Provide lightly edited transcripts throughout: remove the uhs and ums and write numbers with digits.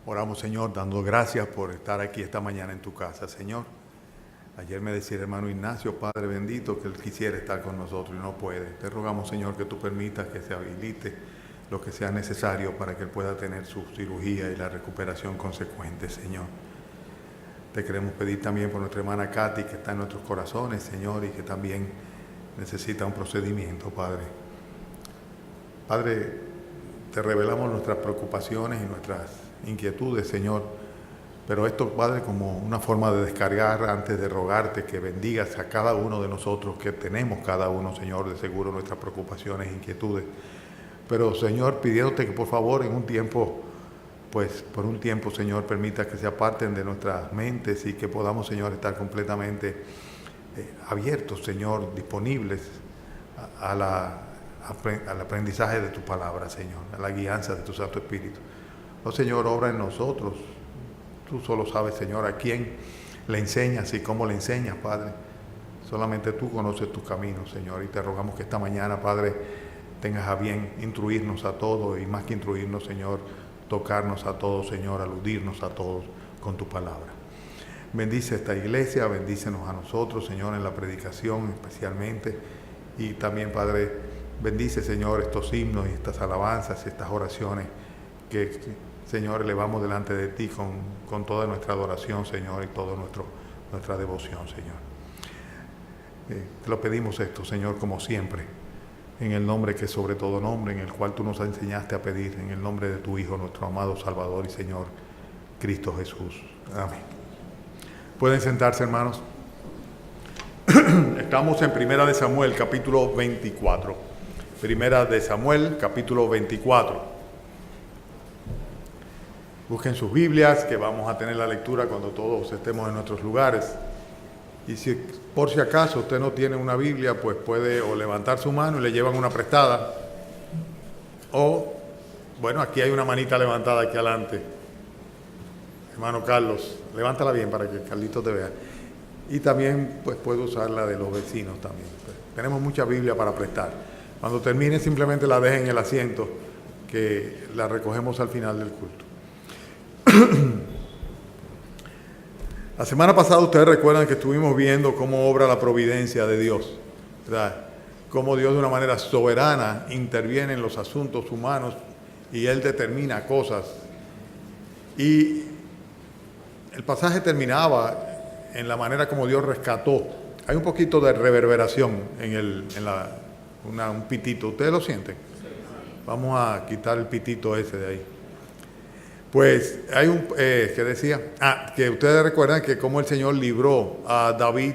Oramos, Señor, dando gracias por estar aquí esta mañana en tu casa, Señor. Ayer me decía el hermano Ignacio, Padre bendito, que él quisiera estar con nosotros y no puede. Te rogamos, Señor, que tú permitas que se habilite lo que sea necesario para que él pueda tener su cirugía y la recuperación consecuente, Señor. Te queremos pedir también por nuestra hermana Katy, que está en nuestros corazones, Señor, y que también necesita un procedimiento, Padre. Padre, te revelamos nuestras preocupaciones y nuestras inquietudes, Señor, pero esto, Padre, como una forma de descargar antes de rogarte que bendigas a cada uno de nosotros, que tenemos cada uno, Señor, de seguro nuestras preocupaciones e inquietudes. Pero, Señor, pidiéndote que por favor en un tiempo, pues por un tiempo, Señor, permita que se aparten de nuestras mentes y que podamos, Señor, estar completamente abiertos, Señor, disponibles al aprendizaje de tu palabra, Señor, a la guianza de tu Santo Espíritu. Oh, Señor, obra en nosotros. Tú solo sabes, Señor, a quién le enseñas y cómo le enseñas, Padre. Solamente tú conoces tus caminos, Señor, y te rogamos que esta mañana, Padre, tengas a bien instruirnos a todos y más que instruirnos, Señor, tocarnos a todos, Señor, aludirnos a todos con tu palabra. Bendice esta iglesia, bendícenos a nosotros, Señor, en la predicación especialmente, y también, Padre, bendice, Señor, estos himnos y estas alabanzas y estas oraciones que, Señor, elevamos delante de ti con toda nuestra adoración, Señor, y toda nuestra devoción, Señor. Te lo pedimos esto, Señor, como siempre, en el nombre que es sobre todo nombre, en el cual tú nos enseñaste a pedir, en el nombre de tu Hijo, nuestro amado Salvador y Señor, Cristo Jesús. Amén. Pueden sentarse, hermanos. Estamos en Primera de Samuel, capítulo 24. Primera de Samuel, capítulo 24. Busquen sus Biblias, que vamos a tener la lectura cuando todos estemos en nuestros lugares. Y si por si acaso usted no tiene una Biblia, pues puede o levantar su mano y le llevan una prestada. O, bueno, aquí hay una manita levantada aquí adelante. Hermano Carlos, levántala bien para que Carlito te vea. Y también pues puede usar la de los vecinos también. Pues, tenemos mucha Biblia para prestar. Cuando termine simplemente la dejen en el asiento, que la recogemos al final del culto. La semana pasada ustedes recuerdan que estuvimos viendo cómo obra la providencia de Dios, ¿verdad? Cómo Dios de una manera soberana interviene en los asuntos humanos y Él determina cosas. Y el pasaje terminaba en la manera como Dios rescató. Hay un poquito de reverberación en un pitito. ¿Ustedes lo sienten? Vamos a quitar el pitito ese de ahí. Pues hay ¿qué decía? Que ustedes recuerdan que cómo el Señor libró a David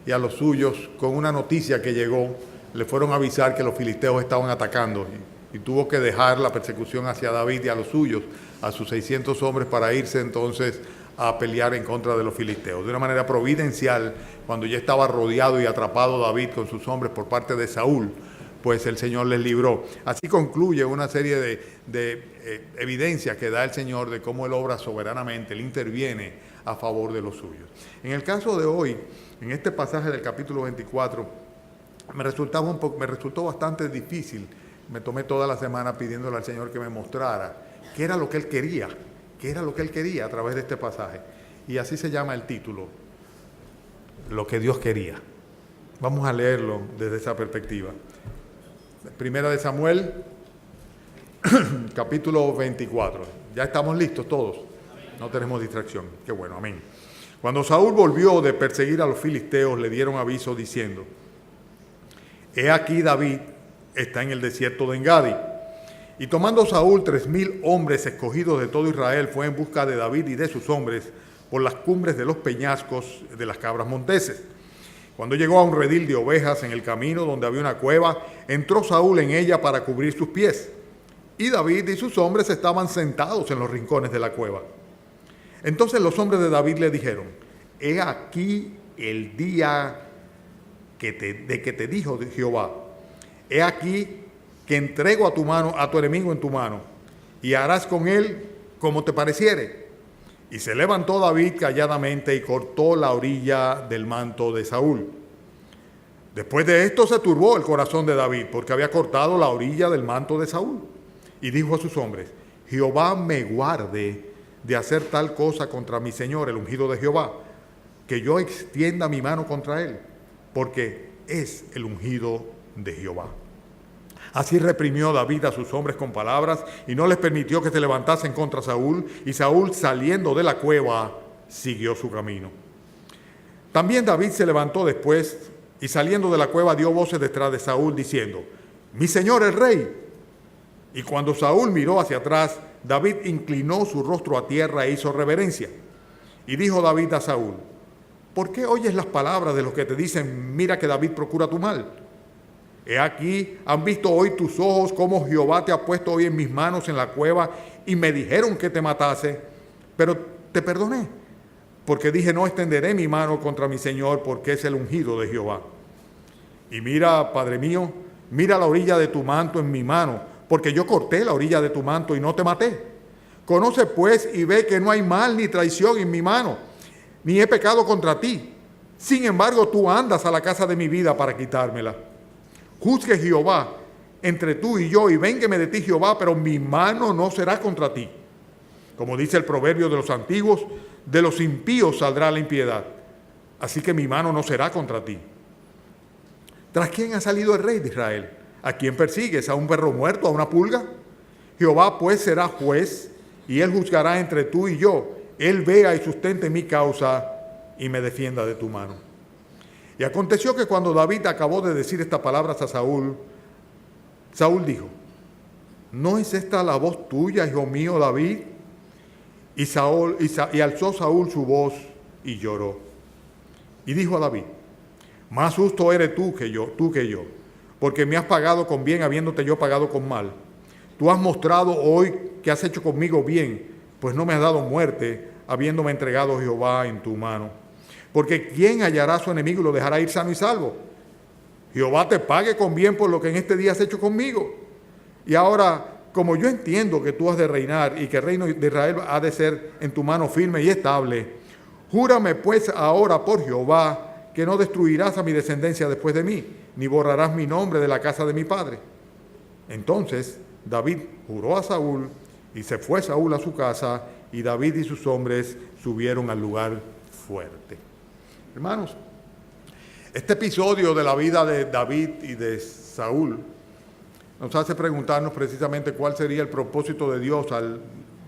y a los suyos con una noticia que llegó. Le fueron a avisar que los filisteos estaban atacando y tuvo que dejar la persecución hacia David y a los suyos, a sus 600 hombres, para irse entonces a pelear en contra de los filisteos. De una manera providencial, cuando ya estaba rodeado y atrapado David con sus hombres por parte de Saúl, pues el Señor les libró. Así concluye una serie de evidencias que da el Señor de cómo Él obra soberanamente, Él interviene a favor de los suyos. En el caso de hoy, en este pasaje del capítulo 24, me resultó bastante difícil. Me tomé toda la semana pidiéndole al Señor que me mostrara qué era lo que Él quería a través de este pasaje. Y así se llama el título, lo que Dios quería. Vamos a leerlo desde esa perspectiva. Primera de Samuel, capítulo 24. Ya estamos listos todos. No tenemos distracción. Qué bueno, amén. Cuando Saúl volvió de perseguir a los filisteos, le dieron aviso diciendo: He aquí David está en el desierto de Engadi. Y tomando Saúl 3,000 hombres escogidos de todo Israel, fue en busca de David y de sus hombres por las cumbres de los peñascos de las cabras monteses. Cuando llegó a un redil de ovejas en el camino donde había una cueva, entró Saúl en ella para cubrir sus pies. Y David y sus hombres estaban sentados en los rincones de la cueva. Entonces los hombres de David le dijeron: He aquí el día que te dijo Jehová: He aquí que entrego a tu enemigo en tu mano, y harás con él como te pareciere. Y se levantó David calladamente y cortó la orilla del manto de Saúl. Después de esto se turbó el corazón de David, porque había cortado la orilla del manto de Saúl. Y dijo a sus hombres: Jehová me guarde de hacer tal cosa contra mi Señor, el ungido de Jehová, que yo extienda mi mano contra él, porque es el ungido de Jehová. Así reprimió David a sus hombres con palabras y no les permitió que se levantasen contra Saúl, y Saúl, saliendo de la cueva, siguió su camino. También David se levantó después y, saliendo de la cueva, dio voces detrás de Saúl diciendo: mi señor el rey. Y cuando Saúl miró hacia atrás, David inclinó su rostro a tierra e hizo reverencia. Y dijo David a Saúl: ¿por qué oyes las palabras de los que te dicen, mira que David procura tu mal? He aquí, han visto hoy tus ojos cómo Jehová te ha puesto hoy en mis manos en la cueva, y me dijeron que te matase, pero te perdoné, porque dije, no extenderé mi mano contra mi Señor, porque es el ungido de Jehová. Y mira, Padre mío, mira la orilla de tu manto en mi mano, porque yo corté la orilla de tu manto y no te maté. Conoce pues y ve que no hay mal ni traición en mi mano, ni he pecado contra ti. Sin embargo, tú andas a la casa de mi vida para quitármela. Juzgue Jehová entre tú y yo, y véngueme de ti Jehová, pero mi mano no será contra ti. Como dice el proverbio de los antiguos, de los impíos saldrá la impiedad, así que mi mano no será contra ti. ¿Tras quién ha salido el rey de Israel? ¿A quién persigues? ¿A un perro muerto? ¿A una pulga? Jehová pues será juez, y él juzgará entre tú y yo. Él vea y sustente mi causa y me defienda de tu mano. Y aconteció que cuando David acabó de decir estas palabras a Saúl, Saúl dijo: ¿no es esta la voz tuya, hijo mío David? Y alzó Saúl su voz y lloró. Y dijo a David: más justo eres tú que yo, porque me has pagado con bien habiéndote yo pagado con mal. Tú has mostrado hoy que has hecho conmigo bien, pues no me has dado muerte, habiéndome entregado Jehová en tu mano. Porque ¿quién hallará a su enemigo y lo dejará ir sano y salvo? Jehová te pague con bien por lo que en este día has hecho conmigo. Y ahora, como yo entiendo que tú has de reinar y que el reino de Israel ha de ser en tu mano firme y estable, júrame pues ahora por Jehová que no destruirás a mi descendencia después de mí, ni borrarás mi nombre de la casa de mi padre. Entonces David juró a Saúl, y se fue Saúl a su casa, y David y sus hombres subieron al lugar fuerte. Hermanos, este episodio de la vida de David y de Saúl nos hace preguntarnos precisamente cuál sería el propósito de Dios al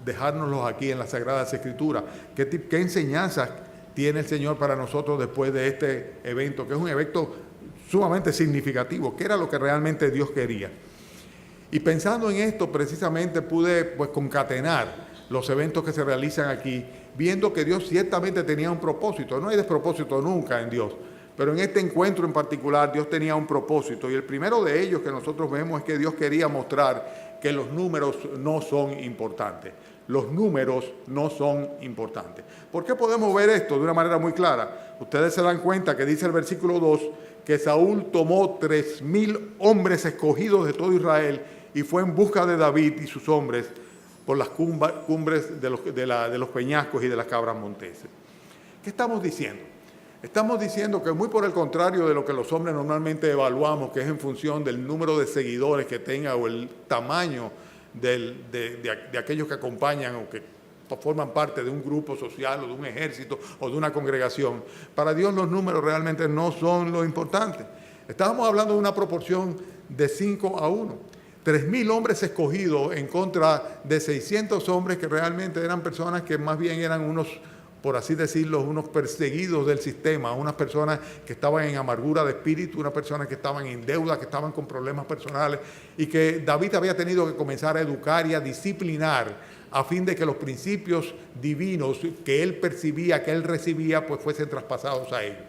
dejárnoslos aquí en las Sagradas Escrituras. ¿Qué enseñanzas tiene el Señor para nosotros después de este evento, que es un evento sumamente significativo? ¿Qué era lo que realmente Dios quería? Y pensando en esto, precisamente pude concatenar los eventos que se realizan aquí, viendo que Dios ciertamente tenía un propósito. No hay despropósito nunca en Dios, pero en este encuentro en particular Dios tenía un propósito, y el primero de ellos que nosotros vemos es que Dios quería mostrar que los números no son importantes. Los números no son importantes. ¿Por qué podemos ver esto de una manera muy clara? Ustedes se dan cuenta que dice el versículo 2 que Saúl tomó 3,000 hombres escogidos de todo Israel y fue en busca de David y sus hombres por las cumbres de los peñascos y de las cabras monteses. ¿Qué estamos diciendo? Estamos diciendo que muy por el contrario de lo que los hombres normalmente evaluamos, que es en función del número de seguidores que tenga o el tamaño de aquellos que acompañan o que forman parte de un grupo social o de un ejército o de una congregación, para Dios los números realmente no son lo importante. Estábamos hablando de una proporción de 5-1. 3,000 hombres escogidos en contra de 600 hombres que realmente eran personas que más bien eran unos, por así decirlo, unos perseguidos del sistema, unas personas que estaban en amargura de espíritu, unas personas que estaban en deuda, que estaban con problemas personales, y que David había tenido que comenzar a educar y a disciplinar a fin de que los principios divinos que él percibía, que él recibía, pues fuesen traspasados a ellos.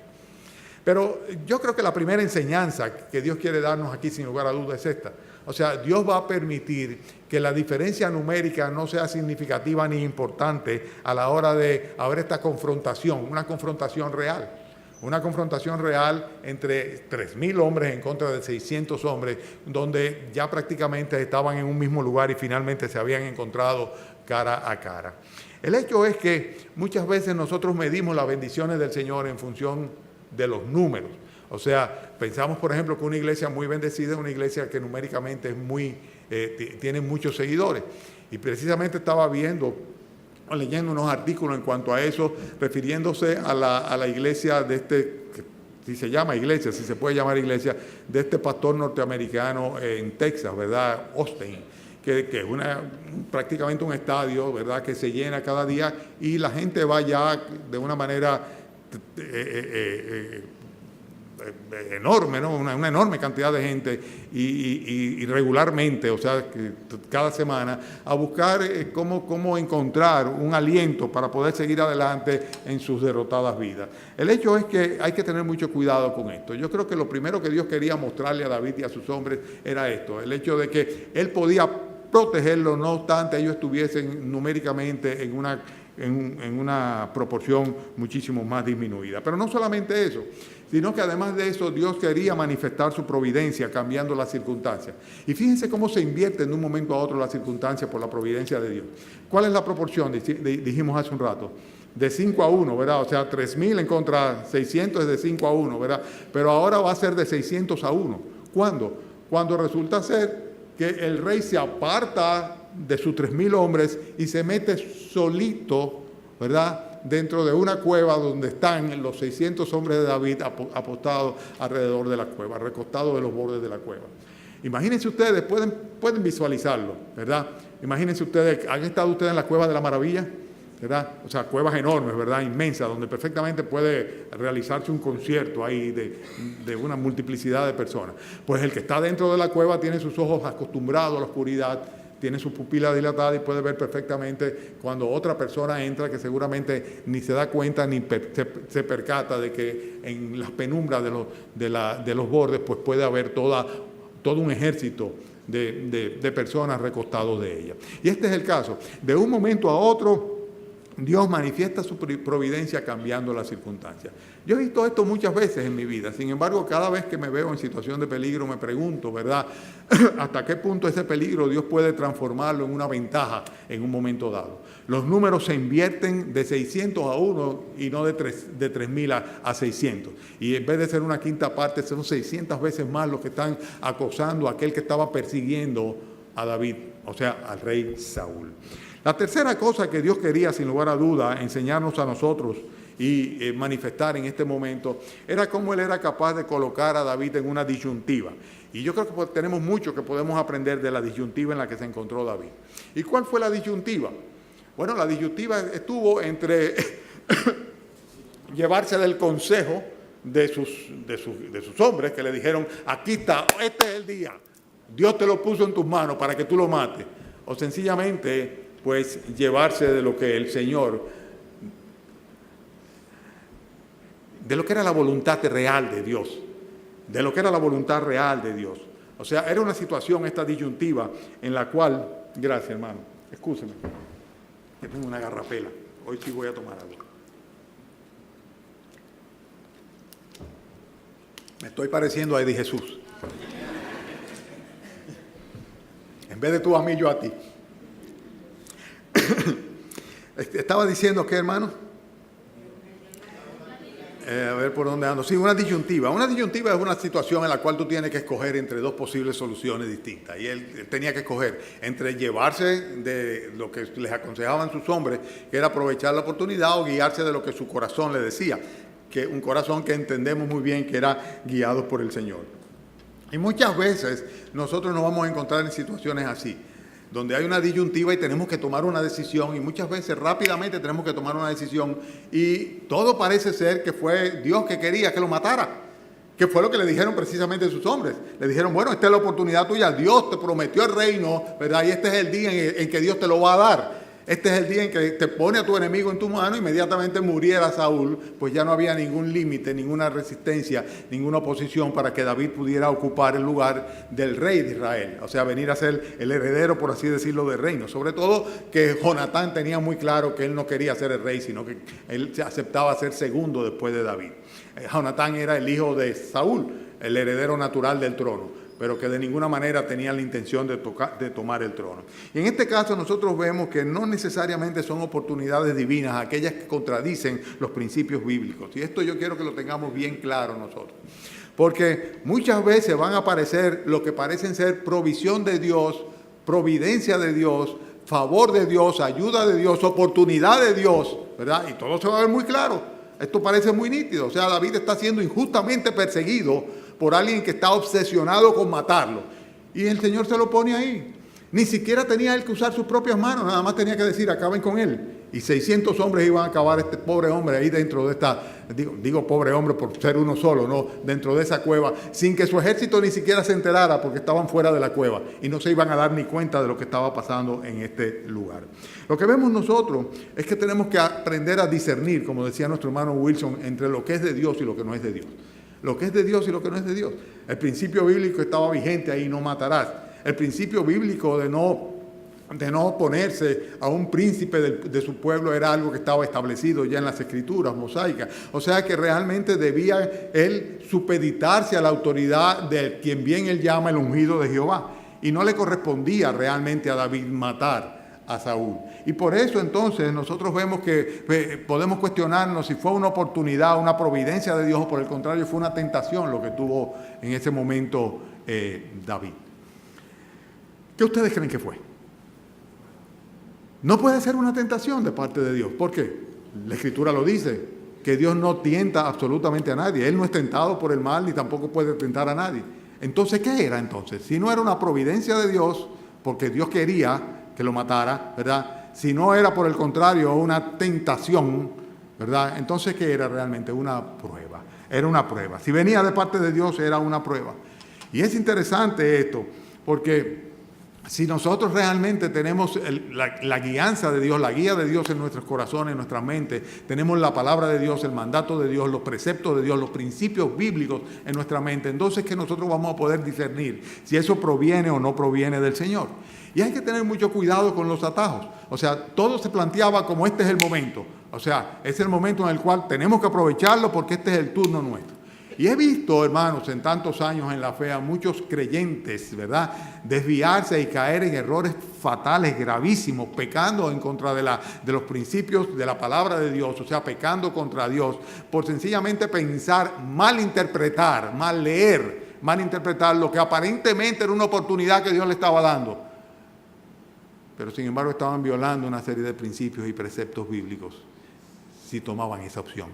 Pero yo creo que la primera enseñanza que Dios quiere darnos aquí, sin lugar a dudas, es esta. O sea, Dios va a permitir que la diferencia numérica no sea significativa ni importante a la hora de haber esta confrontación, una confrontación real. Una confrontación real entre 3,000 hombres en contra de 600 hombres, donde ya prácticamente estaban en un mismo lugar y finalmente se habían encontrado cara a cara. El hecho es que muchas veces nosotros medimos las bendiciones del Señor en función de los números. O sea, pensamos, por ejemplo, que una iglesia muy bendecida es una iglesia que numéricamente es tiene muchos seguidores. Y precisamente estaba viendo leyendo unos artículos en cuanto a eso, refiriéndose a la iglesia de si se llama iglesia, si se puede llamar iglesia, de este pastor norteamericano en Texas, ¿verdad? Austin, que es prácticamente un estadio, ¿verdad?, que se llena cada día y la gente va ya de una manera enorme, ¿no? Una enorme cantidad de gente y regularmente, o sea, cada semana, a buscar cómo encontrar un aliento para poder seguir adelante en sus derrotadas vidas. El hecho es que hay que tener mucho cuidado con esto. Yo creo que lo primero que Dios quería mostrarle a David y a sus hombres era esto, el hecho de que él podía protegerlo, no obstante ellos estuviesen numéricamente en una proporción muchísimo más disminuida. Pero no solamente eso, sino que además de eso Dios quería manifestar su providencia cambiando las circunstancias. Y fíjense cómo se invierte de un momento a otro las circunstancias por la providencia de Dios. ¿Cuál es la proporción? Dijimos hace un rato. De 5 a 1, ¿verdad? O sea, 3,000 en contra 600 es de 5 a 1, ¿verdad? Pero ahora va a ser de 600 a 1. ¿Cuándo? Cuando resulta ser que el rey se aparta de sus 3,000 hombres y se mete solito, ¿verdad?, dentro de una cueva donde están los 600 hombres de David apostados alrededor de la cueva, recostados de los bordes de la cueva. Imagínense ustedes, pueden visualizarlo, ¿verdad? Imagínense ustedes, ¿han estado ustedes en la Cueva de la Maravilla? ¿Verdad? O sea, cuevas enormes, ¿verdad?, inmensas, donde perfectamente puede realizarse un concierto ahí de una multiplicidad de personas. Pues el que está dentro de la cueva tiene sus ojos acostumbrados a la oscuridad, tiene su pupila dilatada y puede ver perfectamente cuando otra persona entra, que seguramente ni se da cuenta ni se percata de que en las penumbras de los bordes pues puede haber todo un ejército de personas recostados de ella. Y este es el caso. De un momento a otro, Dios manifiesta su providencia cambiando las circunstancias. Yo he visto esto muchas veces en mi vida, sin embargo, cada vez que me veo en situación de peligro me pregunto, ¿verdad?, hasta qué punto ese peligro Dios puede transformarlo en una ventaja en un momento dado. Los números se invierten de 600 a 1 y no de 3,000 a 600. Y en vez de ser una quinta parte, son 600 veces más los que están acosando a aquel que estaba persiguiendo a David, o sea, al rey Saúl. La tercera cosa que Dios quería, sin lugar a duda, enseñarnos a nosotros y manifestar en este momento, era cómo Él era capaz de colocar a David en una disyuntiva. Y yo creo que tenemos mucho que podemos aprender de la disyuntiva en la que se encontró David. ¿Y cuál fue la disyuntiva? Bueno, la disyuntiva estuvo entre llevarse del consejo de sus hombres, que le dijeron, aquí está, este es el día, Dios te lo puso en tus manos para que tú lo mates, o sencillamente pues llevarse de lo que el Señor, de lo que era la voluntad real de Dios, de lo que era la voluntad real de Dios. O sea, era una situación, esta disyuntiva, en la cual, gracias hermano, excúseme, que tengo una garrapela, hoy sí voy a tomar algo. Me estoy pareciendo a Eddie Jesús. En vez de tú a mí, yo a ti. Estaba diciendo que, hermano, a ver por dónde ando. Sí, una disyuntiva. Una disyuntiva es una situación en la cual tú tienes que escoger entre dos posibles soluciones distintas. Y él tenía que escoger entre llevarse de lo que les aconsejaban sus hombres, que era aprovechar la oportunidad, o guiarse de lo que su corazón le decía, que un corazón que entendemos muy bien que era guiado por el Señor. Y muchas veces nosotros nos vamos a encontrar en situaciones así, donde hay una disyuntiva y tenemos que tomar una decisión, y muchas veces rápidamente tenemos que tomar una decisión, y todo parece ser que fue Dios que quería que lo matara, que fue lo que le dijeron precisamente sus hombres. Le dijeron, bueno, esta es la oportunidad tuya, Dios te prometió el reino, ¿verdad? Y este es el día en que Dios te lo va a dar. Este es el día en que te pone a tu enemigo en tu mano. Inmediatamente muriera Saúl, pues ya no había ningún límite, ninguna resistencia, ninguna oposición para que David pudiera ocupar el lugar del rey de Israel. O sea, venir a ser el heredero, por así decirlo, del reino. Sobre todo que Jonatán tenía muy claro que él no quería ser el rey, sino que él aceptaba ser segundo después de David. Jonatán era el hijo de Saúl, el heredero natural del trono, pero que de ninguna manera tenían la intención de tomar el trono. Y en este caso nosotros vemos que no necesariamente son oportunidades divinas aquellas que contradicen los principios bíblicos. Y esto yo quiero que lo tengamos bien claro nosotros. Porque muchas veces van a aparecer lo que parecen ser provisión de Dios, providencia de Dios, favor de Dios, ayuda de Dios, oportunidad de Dios, ¿verdad? Y todo se va a ver muy claro. Esto parece muy nítido. O sea, David está siendo injustamente perseguido por alguien que está obsesionado con matarlo. Y el Señor se lo pone ahí. Ni siquiera tenía él que usar sus propias manos, nada más tenía que decir, acaben con él. Y 600 hombres iban a acabar este pobre hombre ahí dentro de esta, digo pobre hombre por ser uno solo, ¿no? Dentro de esa cueva, sin que su ejército ni siquiera se enterara porque estaban fuera de la cueva y no se iban a dar ni cuenta de lo que estaba pasando en este lugar. Lo que vemos nosotros es que tenemos que aprender a discernir, como decía nuestro hermano Wilson, entre lo que es de Dios y lo que no es de Dios. Lo que es de Dios y lo que no es de Dios. El principio bíblico estaba vigente ahí, no matarás. El principio bíblico de no oponerse a un príncipe de su pueblo era algo que estaba establecido ya en las escrituras mosaicas. O sea que realmente debía él supeditarse a la autoridad de quien bien él llama el ungido de Jehová. Y no le correspondía realmente a David matar a Saúl. Y por eso entonces nosotros vemos que podemos cuestionarnos si fue una oportunidad, una providencia de Dios, o por el contrario fue una tentación lo que tuvo en ese momento David. ¿Qué ustedes creen que fue? No puede ser una tentación de parte de Dios. ¿Por qué? La Escritura lo dice, que Dios no tienta absolutamente a nadie. Él no es tentado por el mal ni tampoco puede tentar a nadie. Entonces, ¿qué era entonces? Si no era una providencia de Dios, porque Dios quería que lo matara, ¿verdad? Si no era por el contrario una tentación, ¿verdad? Entonces, ¿qué era realmente? Una prueba. Era una prueba. Si venía de parte de Dios, era una prueba. Y es interesante esto, porque si nosotros realmente tenemos la guianza de Dios, la guía de Dios en nuestros corazones, en nuestras mentes, tenemos la palabra de Dios, el mandato de Dios, los preceptos de Dios, los principios bíblicos en nuestra mente, entonces que nosotros vamos a poder discernir si eso proviene o no proviene del Señor. Y hay que tener mucho cuidado con los atajos. O sea, todo se planteaba como este es el momento. O sea, es el momento en el cual tenemos que aprovecharlo porque este es el turno nuestro. Y he visto, hermanos, en tantos años en la fe a muchos creyentes, ¿verdad?, desviarse y caer en errores fatales, gravísimos, pecando en contra de los principios de la palabra de Dios, o sea, pecando contra Dios, por sencillamente pensar, malinterpretar lo que aparentemente era una oportunidad que Dios le estaba dando. Pero sin embargo estaban violando una serie de principios y preceptos bíblicos si tomaban esa opción.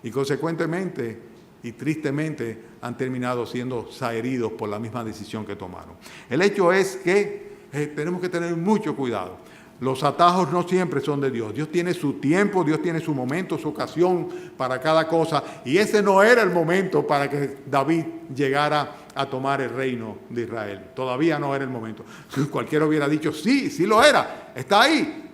Y consecuentemente y tristemente han terminado siendo heridos por la misma decisión que tomaron. El hecho es que tenemos que tener mucho cuidado. Los atajos no siempre son de Dios. Dios tiene su tiempo, Dios tiene su momento, su ocasión para cada cosa. Y ese no era el momento para que David llegara a tomar el reino de Israel. Todavía no era el momento. Cualquiera hubiera dicho, sí, sí lo era, está ahí,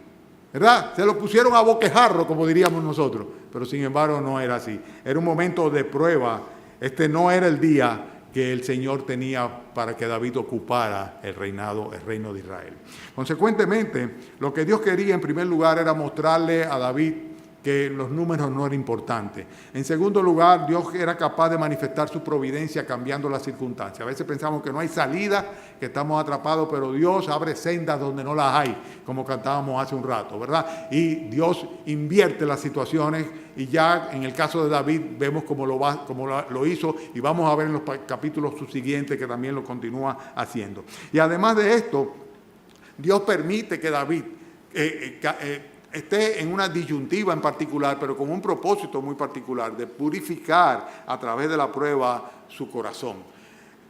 ¿verdad? Se lo pusieron a boquejarro, como diríamos nosotros. Pero sin embargo no era así. Era un momento de prueba. Este no era el día que el Señor tenía para que David ocupara el reino de Israel. Consecuentemente, lo que Dios quería en primer lugar era mostrarle a David que los números no eran importantes. En segundo lugar, Dios era capaz de manifestar su providencia cambiando las circunstancias. A veces pensamos que no hay salida, que estamos atrapados, pero Dios abre sendas donde no las hay, como cantábamos hace un rato, ¿verdad? Y Dios invierte las situaciones y ya en el caso de David vemos cómo lo hizo y vamos a ver en los capítulos subsiguientes que también lo continúa haciendo. Y además de esto, Dios permite que David esté en una disyuntiva en particular, pero con un propósito muy particular, de purificar a través de la prueba su corazón.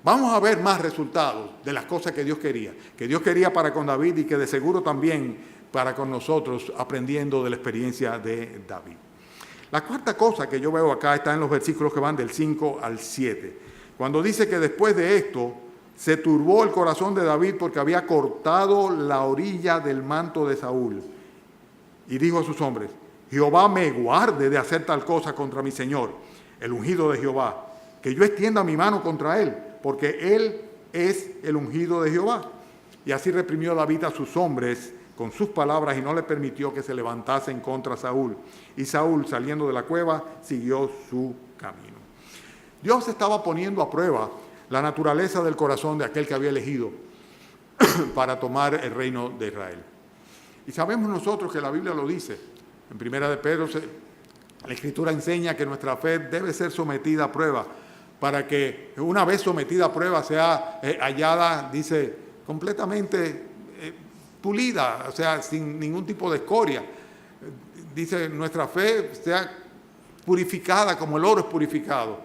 Vamos a ver más resultados de las cosas que Dios quería para con David y que de seguro también para con nosotros, aprendiendo de la experiencia de David. La cuarta cosa que yo veo acá está en los versículos que van del 5 al 7, cuando dice que después de esto se turbó el corazón de David porque había cortado la orilla del manto de Saúl. Y dijo a sus hombres, Jehová me guarde de hacer tal cosa contra mi Señor, el ungido de Jehová, que yo extienda mi mano contra él, porque él es el ungido de Jehová. Y así reprimió David a sus hombres con sus palabras y no le permitió que se levantasen contra Saúl. Y Saúl, saliendo de la cueva, siguió su camino. Dios estaba poniendo a prueba la naturaleza del corazón de aquel que había elegido para tomar el reino de Israel. Y sabemos nosotros que la Biblia lo dice. En Primera de Pedro, la Escritura enseña que nuestra fe debe ser sometida a prueba, para que una vez sometida a prueba sea hallada, dice, completamente pulida, o sea, sin ningún tipo de escoria. Dice, nuestra fe sea purificada como el oro es purificado.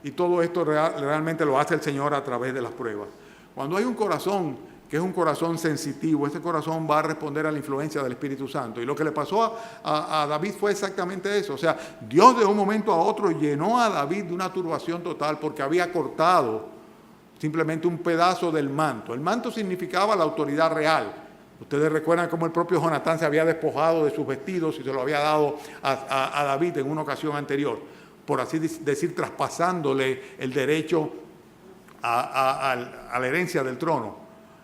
Y todo esto realmente lo hace el Señor a través de las pruebas. Cuando hay un corazón que es un corazón sensitivo, ese corazón va a responder a la influencia del Espíritu Santo. Y lo que le pasó a David fue exactamente eso. O sea, Dios de un momento a otro llenó a David de una turbación total porque había cortado simplemente un pedazo del manto. El manto significaba la autoridad real. Ustedes recuerdan cómo el propio Jonatán se había despojado de sus vestidos y se lo había dado a David en una ocasión anterior, por así decir, traspasándole el derecho a la herencia del trono,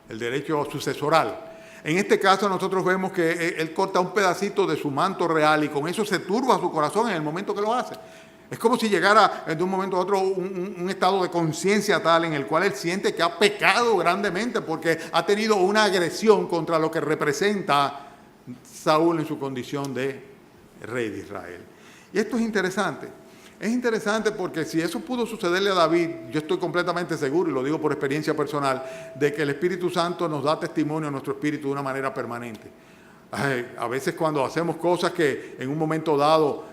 el derecho sucesoral. En este caso nosotros vemos que él corta un pedacito de su manto real y con eso se turba su corazón en el momento que lo hace. Es como si llegara de un momento a otro un estado de conciencia tal en el cual él siente que ha pecado grandemente porque ha tenido una agresión contra lo que representa Saúl en su condición de rey de Israel. Y esto es interesante. Es interesante porque si eso pudo sucederle a David, yo estoy completamente seguro, y lo digo por experiencia personal, de que el Espíritu Santo nos da testimonio a nuestro espíritu de una manera permanente. A veces cuando hacemos cosas que en un momento dado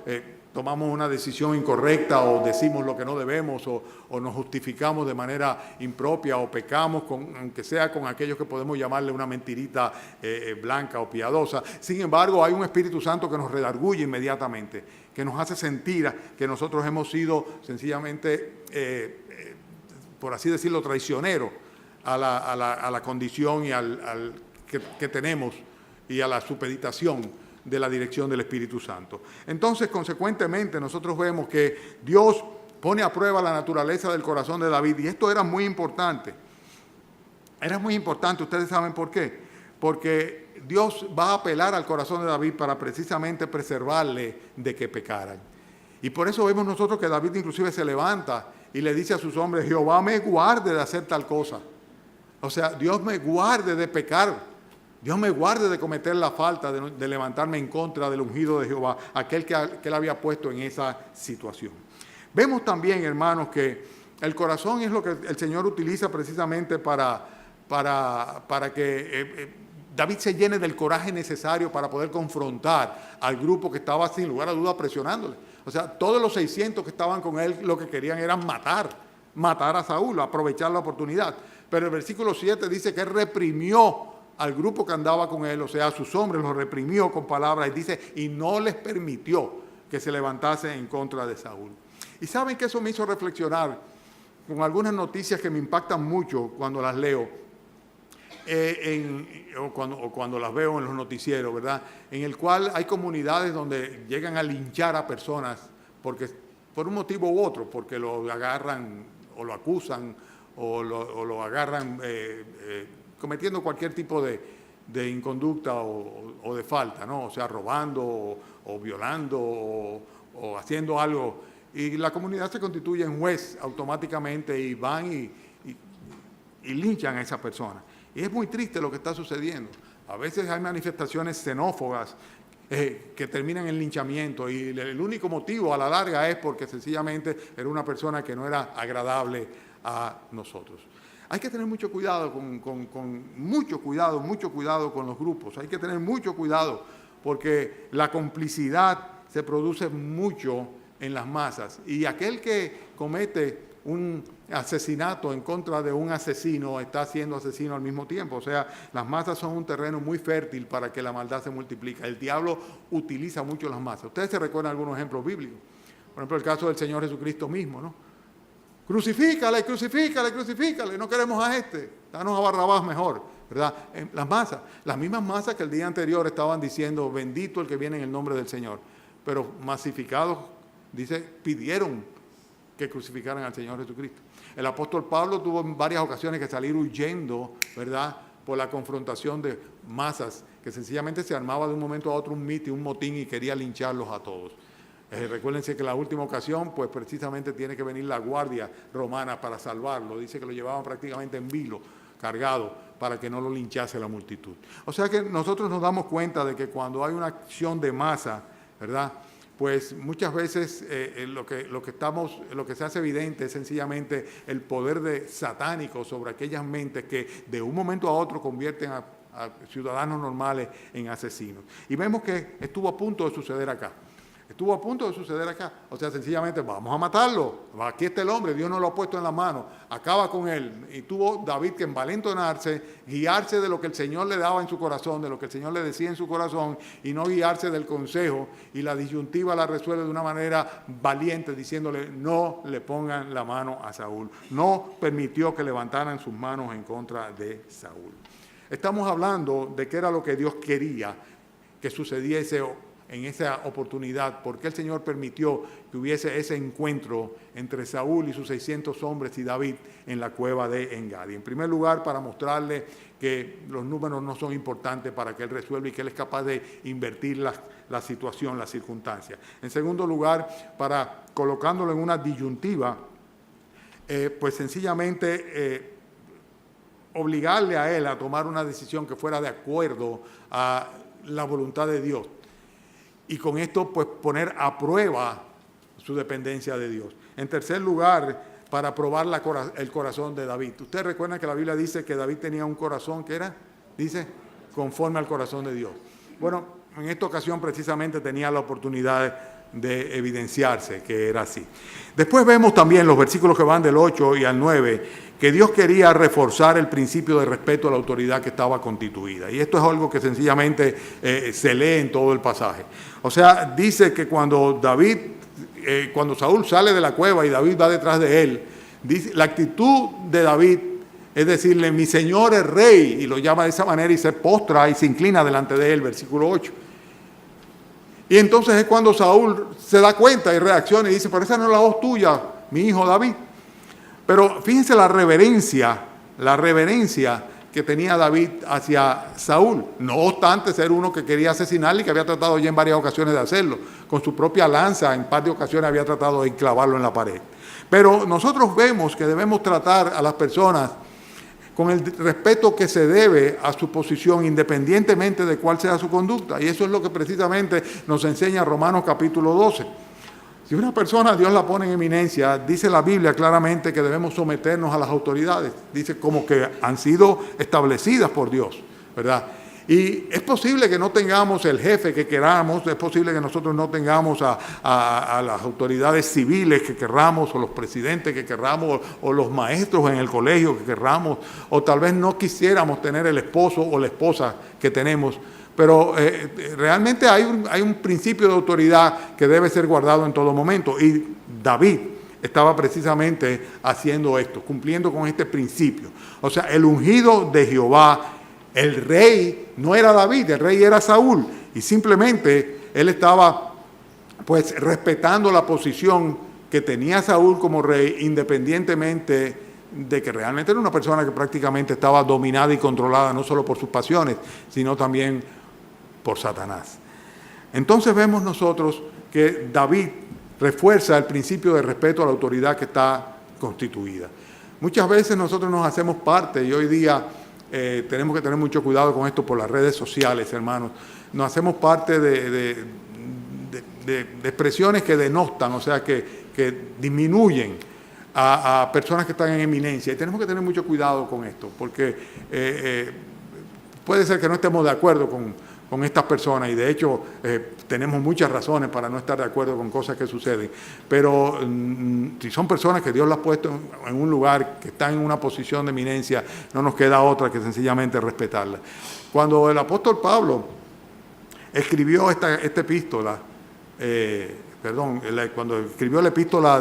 tomamos una decisión incorrecta o decimos lo que no debemos o nos justificamos de manera impropia o pecamos, aunque sea con aquellos que podemos llamarle una mentirita blanca o piadosa. Sin embargo, hay un Espíritu Santo que nos redarguye inmediatamente, que nos hace sentir que nosotros hemos sido sencillamente, por así decirlo, traicioneros a la condición y que tenemos y a la supeditación de la dirección del Espíritu Santo. Entonces, consecuentemente, nosotros vemos que Dios pone a prueba la naturaleza del corazón de David, y esto era muy importante. Era muy importante, ustedes saben por qué. Porque Dios va a apelar al corazón de David para precisamente preservarle de que pecaran. Y por eso vemos nosotros que David inclusive se levanta y le dice a sus hombres, Jehová me guarde de hacer tal cosa. O sea, Dios me guarde de pecar. Dios me guarde de cometer la falta de levantarme en contra del ungido de Jehová, aquel que él había puesto en esa situación. Vemos también, hermanos, que el corazón es lo que el Señor utiliza precisamente para que David se llene del coraje necesario para poder confrontar al grupo que estaba sin lugar a duda presionándole. O sea, todos los 600 que estaban con él lo que querían era matar a Saúl, aprovechar la oportunidad. Pero el versículo 7 dice que él reprimió al grupo que andaba con él, o sea, a sus hombres, los reprimió con palabras, y dice, y no les permitió que se levantase en contra de Saúl. Y saben que eso me hizo reflexionar con algunas noticias que me impactan mucho cuando las leo, o cuando las veo en los noticieros, ¿verdad? En el cual hay comunidades donde llegan a linchar a personas por un motivo u otro, porque lo agarran o lo acusan o lo agarran cometiendo cualquier tipo de inconducta o de falta, ¿no? O sea, robando o violando o haciendo algo. Y la comunidad se constituye en juez automáticamente y van y linchan a esa persona. Y es muy triste lo que está sucediendo. A veces hay manifestaciones xenófobas que terminan en linchamiento y el único motivo a la larga es porque sencillamente era una persona que no era agradable a nosotros. Hay que tener mucho cuidado mucho cuidado con los grupos. Hay que tener mucho cuidado porque la complicidad se produce mucho en las masas. Y aquel que comete un asesinato en contra de un asesino está siendo asesino al mismo tiempo. O sea, las masas son un terreno muy fértil para que la maldad se multiplique. El diablo utiliza mucho las masas. Ustedes se recuerdan algunos ejemplos bíblicos. Por ejemplo, el caso del Señor Jesucristo mismo, ¿no? Crucifícale, crucifícale, crucifícale, no queremos a este, danos a Barrabás mejor, ¿verdad? Las masas, las mismas masas que el día anterior estaban diciendo, bendito el que viene en el nombre del Señor, pero masificados, dice, pidieron que crucificaran al Señor Jesucristo. El apóstol Pablo tuvo en varias ocasiones que salir huyendo, ¿verdad?, por la confrontación de masas, que sencillamente se armaba de un momento a otro un mitin, un motín y quería lincharlos a todos. Recuérdense que en la última ocasión, pues precisamente tiene que venir la guardia romana para salvarlo. Dice que lo llevaban prácticamente en vilo, cargado, para que no lo linchase la multitud. O sea que nosotros nos damos cuenta de que cuando hay una acción de masa, ¿verdad?, pues muchas veces lo que se hace evidente es sencillamente el poder satánico sobre aquellas mentes que de un momento a otro convierten a a ciudadanos normales en asesinos. Y vemos que estuvo a punto de suceder acá. Estuvo a punto de suceder acá. O sea, sencillamente, vamos a matarlo. Aquí está el hombre, Dios nos lo ha puesto en la mano. Acaba con él. Y tuvo David que envalentonarse, guiarse de lo que el Señor le daba en su corazón, de lo que el Señor le decía en su corazón, y no guiarse del consejo. Y la disyuntiva la resuelve de una manera valiente, diciéndole, no le pongan la mano a Saúl. No permitió que levantaran sus manos en contra de Saúl. Estamos hablando de qué era lo que Dios quería que sucediese en esa oportunidad, porque el Señor permitió que hubiese ese encuentro entre Saúl y sus 600 hombres y David en la cueva de En-Gadi. En primer lugar, para mostrarle que los números no son importantes para que él resuelva y que él es capaz de invertir la situación, las circunstancias. En segundo lugar, para colocándolo en una disyuntiva, pues sencillamente obligarle a él a tomar una decisión que fuera de acuerdo a la voluntad de Dios. Y con esto, pues, poner a prueba su dependencia de Dios. En tercer lugar, para probar el corazón de David. Ustedes recuerdan que la Biblia dice que David tenía un corazón que era, dice, conforme al corazón de Dios. Bueno, en esta ocasión precisamente tenía la oportunidad de evidenciarse que era así. Después vemos también los versículos que van del 8 y al 9, que Dios quería reforzar el principio de respeto a la autoridad que estaba constituida. Y esto es algo que sencillamente se lee en todo el pasaje. O sea, dice que cuando Saúl sale de la cueva y David va detrás de él, dice, la actitud de David es decirle, mi Señor es rey, y lo llama de esa manera y se postra y se inclina delante de él, versículo 8. Y entonces es cuando Saúl se da cuenta y reacciona y dice, pero esa no es la voz tuya, mi hijo David. Pero fíjense la reverencia que tenía David hacia Saúl, no obstante ser uno que quería asesinarle y que había tratado ya en varias ocasiones de hacerlo. Con su propia lanza, en par de ocasiones había tratado de clavarlo en la pared. Pero nosotros vemos que debemos tratar a las personas con el respeto que se debe a su posición, independientemente de cuál sea su conducta. Y eso es lo que precisamente nos enseña Romanos capítulo 12. Si una persona Dios la pone en eminencia, dice la Biblia claramente que debemos someternos a las autoridades. Dice como que han sido establecidas por Dios, ¿verdad? Y es posible que no tengamos el jefe que queramos, es posible que nosotros no tengamos a las autoridades civiles que querramos, o los presidentes que querramos, o los maestros en el colegio que querramos, o tal vez no quisiéramos tener el esposo o la esposa que tenemos, pero realmente hay un principio de autoridad que debe ser guardado en todo momento, y David estaba precisamente haciendo esto, cumpliendo con este principio. O sea, el ungido de Jehová, el rey no era David, el rey era Saúl, y simplemente él estaba pues respetando la posición que tenía Saúl como rey, independientemente de que realmente era una persona que prácticamente estaba dominada y controlada no solo por sus pasiones, sino también por Satanás. Entonces vemos nosotros que David refuerza el principio de respeto a la autoridad que está constituida. Muchas veces nosotros nos hacemos parte, y hoy día tenemos que tener mucho cuidado con esto por las redes sociales, hermanos. Nos hacemos parte de expresiones que denostan, o sea, que disminuyen a personas que están en eminencia. Y tenemos que tener mucho cuidado con esto, porque puede ser que no estemos de acuerdo con estas personas, y de hecho tenemos muchas razones para no estar de acuerdo con cosas que suceden, pero si son personas que Dios las ha puesto en un lugar, que están en una posición de eminencia, no nos queda otra que sencillamente respetarlas. Cuando el apóstol Pablo escribió esta epístola, cuando escribió la epístola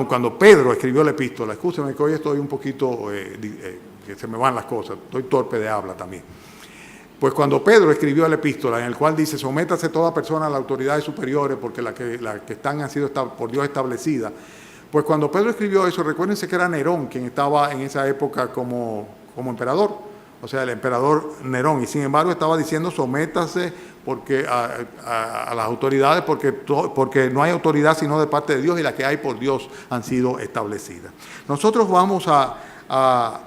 cuando Pedro escribió la epístola, escúcheme que hoy estoy un poquito, que se me van las cosas, estoy torpe de habla también. Pues cuando Pedro escribió la epístola, en el cual dice, sométase toda persona a las autoridades superiores, porque las que están han sido por Dios establecidas. Pues cuando Pedro escribió eso, recuérdense que era Nerón quien estaba en esa época como emperador, o sea, el emperador Nerón, y sin embargo estaba diciendo, sométase porque a las autoridades, porque no hay autoridad sino de parte de Dios, y las que hay por Dios han sido establecidas. Nosotros vamos a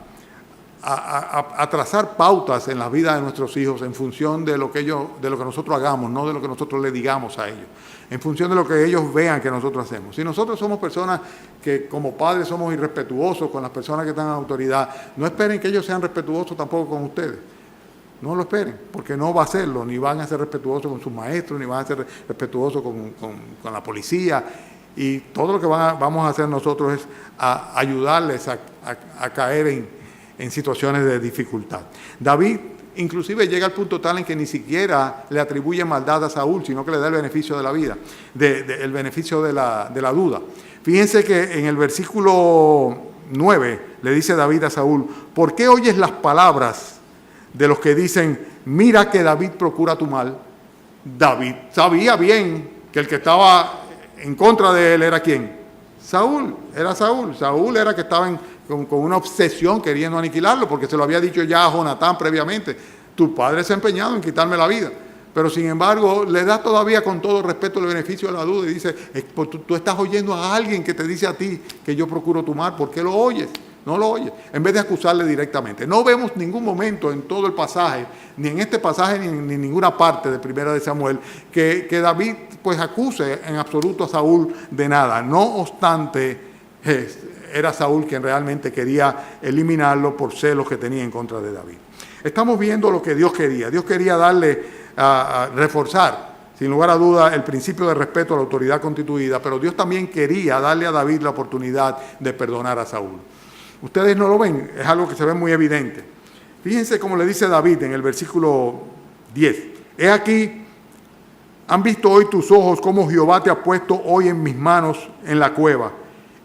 a trazar pautas en la vida de nuestros hijos en función de lo que nosotros hagamos, no de lo que nosotros le digamos a ellos, en función de lo que ellos vean que nosotros hacemos. Si nosotros somos personas que como padres somos irrespetuosos con las personas que están en autoridad, no esperen que ellos sean respetuosos tampoco con ustedes. No lo esperen, porque no va a serlo, ni van a ser respetuosos con sus maestros, ni van a ser respetuosos con la policía. Y todo lo que vamos a hacer nosotros es ayudarles a caer en situaciones de dificultad. David inclusive llega al punto tal en que ni siquiera le atribuye maldad a Saúl, sino que le da el beneficio de la vida, el beneficio de la duda. Fíjense que en el versículo 9 le dice David a Saúl: ¿por qué oyes las palabras de los que dicen, mira que David procura tu mal? David sabía bien que el que estaba en contra de él era ¿quién? Saúl, era Saúl. Saúl era que estaba con una obsesión queriendo aniquilarlo, porque se lo había dicho ya a Jonatán previamente: tu padre se ha empeñado en quitarme la vida. Pero sin embargo, le da todavía con todo respeto el beneficio de la duda y dice: tú estás oyendo a alguien que te dice a ti que yo procuro tu mal, ¿por qué lo oyes? No lo oyes, en vez de acusarle directamente. No vemos ningún momento en todo el pasaje, ni en este pasaje ni en ninguna parte de Primera de Samuel, que David pues acuse en absoluto a Saúl de nada. No obstante, era Saúl quien realmente quería eliminarlo por celos que tenía en contra de David. Estamos viendo lo que Dios quería. Dios quería darle a reforzar, sin lugar a duda, el principio de respeto a la autoridad constituida, pero Dios también quería darle a David la oportunidad de perdonar a Saúl. Ustedes no lo ven, es algo que se ve muy evidente. Fíjense cómo le dice David en el versículo 10. He aquí, han visto hoy tus ojos cómo Jehová te ha puesto hoy en mis manos en la cueva.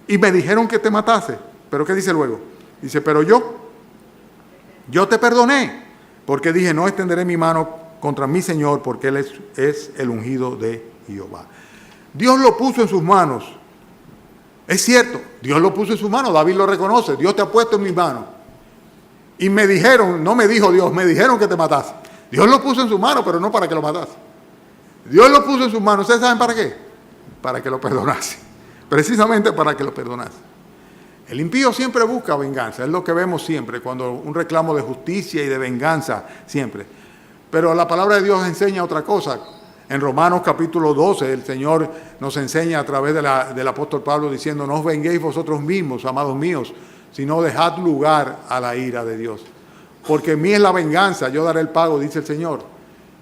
Y me dijeron que te matase. ¿Pero qué dice luego? Dice, pero yo te perdoné, porque dije, no extenderé mi mano contra mi Señor, porque Él es el ungido de Jehová. Dios lo puso en sus manos. Es cierto, Dios lo puso en sus manos, David lo reconoce, Dios te ha puesto en mis manos. Y me dijeron, no me dijo Dios, me dijeron que te matase. Dios lo puso en sus manos, pero no para que lo matase. Dios lo puso en sus manos, ¿ustedes saben para qué? Para que lo perdonase, precisamente para que lo perdonase. El impío siempre busca venganza, es lo que vemos siempre, cuando un reclamo de justicia y de venganza, siempre. Pero la palabra de Dios enseña otra cosa. En Romanos capítulo 12, el Señor nos enseña a través del apóstol Pablo diciendo, no os venguéis vosotros mismos, amados míos, sino dejad lugar a la ira de Dios. Porque mí es la venganza, yo daré el pago, dice el Señor.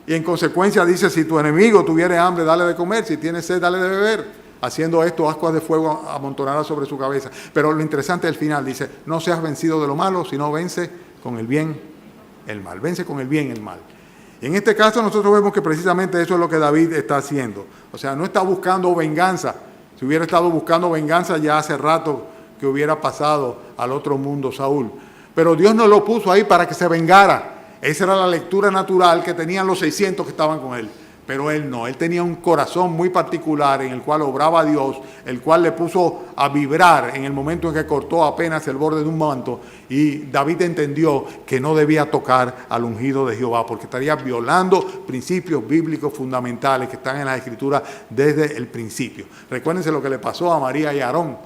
Y en consecuencia dice, si tu enemigo tuviere hambre, dale de comer, si tiene sed, dale de beber. Haciendo esto, ascuas de fuego amontonará sobre su cabeza. Pero lo interesante del final dice, no seas vencido de lo malo, sino vence con el bien el mal. Vence con el bien el mal. En este caso nosotros vemos que precisamente eso es lo que David está haciendo. O sea, no está buscando venganza. Si hubiera estado buscando venganza ya hace rato que hubiera pasado al otro mundo Saúl. Pero Dios no lo puso ahí para que se vengara. Esa era la lectura natural que tenían los 600 que estaban con él. Pero él no, él tenía un corazón muy particular en el cual obraba Dios, el cual le puso a vibrar en el momento en que cortó apenas el borde de un manto, y David entendió que no debía tocar al ungido de Jehová, porque estaría violando principios bíblicos fundamentales que están en las Escrituras desde el principio. Recuérdense lo que le pasó a María y a Aarón